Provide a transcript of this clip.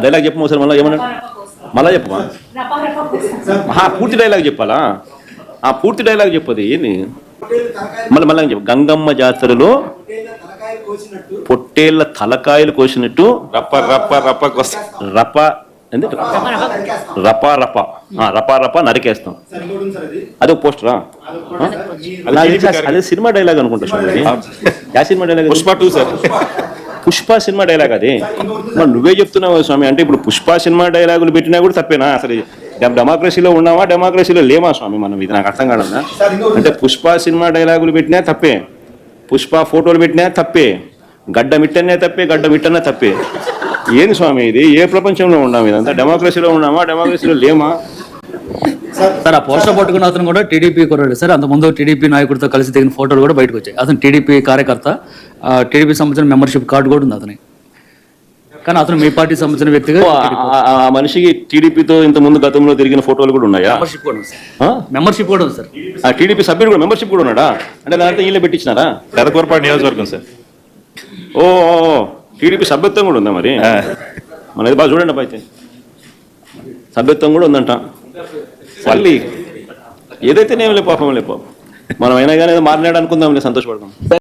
Dialogue చెప్పమో sir, మళ్ళీ ఏమన్నా మళ్ళీ చెప్పమా? పూర్తి డైలాగ్ చెప్పాలా? పూర్తి డైలాగ్ చెప్పదు ఏంది? మళ్ళీ చెప్పు. గంగమ్మ జాతరలో పొట్టేళ్ల తలకాయలు కోసినట్టు రప్ప రప్ప రప్ప రప రపా రపా రపా రపా నరికేస్తాం. అదే పోస్టరా? అదే సినిమా డైలాగ్ అనుకుంటా స్వామి. యా cinema dialogue? Pushpa 2 sir. Pushpa cinema dialogue అది. మరి నువ్వే చెప్తున్నావు స్వామి. అంటే ఇప్పుడు పుష్ప సినిమా డైలాగులు పెట్టినా కూడా తప్పేనా? అసలు డెమోక్రసీలో ఉన్నావా, డెమోక్రసీలో లేమా స్వామి మనం? ఇది నాకు అర్థం కాదన్నా. అంటే పుష్ప సినిమా డైలాగులు పెట్టినా తప్పే, పుష్ప ఫోటోలు పెట్టినా తప్పే, గడ్డ మిట్టనే తప్పే, గడ్డ మిట్టనే తప్పే. ఏంది స్వామి ఇది? ఏ ప్రపంచంలో ఉన్నాము? ఇదంతా డెమోక్రసీలో ఉన్నామా, డెమోక్రసీలో లేమా? సార్ ఆ పోస్టర్ పట్టుకున్న అతను కూడా టీడీపీ కుర్రాడు సార్. అంతకుముందు టీడీపీ నాయకుడితో కలిసి దిగిన ఫోటోలు కూడా బయటకు వచ్చాయి. అతను టీడీపీ కార్యకర్త, టీడీపీ సంబంధించిన మెంబర్షిప్ కార్డు కూడా ఉంది అతని. కానీ అతను మీ పార్టీ సంబంధించిన వ్యక్తిగా ఆ మనిషికి టీడీపీతో ఇంత ముందు గతంలో తిరిగిన ఫోటోలు కూడా ఉన్నాయా? మెంబర్షిప్ కూడా ఉంది సార్. ఆ టీడీపీ సభ్యుడు కూడా మెంబర్షిప్ కూడా ఉన్నాడా? అంటే దాంట్లో వీళ్ళే పెట్టించినారా? పెదకూరపాడు నియోజకవర్గం సార్. ఓ టీడీపీ సభ్యత్వం కూడా ఉందా మరి? మనది బాగా చూడండి అబ్బా. అయితే సభ్యత్వం కూడా ఉందంట. మళ్ళీ ఏదైతే నేమలే పాపం, మనం అయినా కానీ మారినాడు అనుకుందాంలే, సంతోషపడదాం.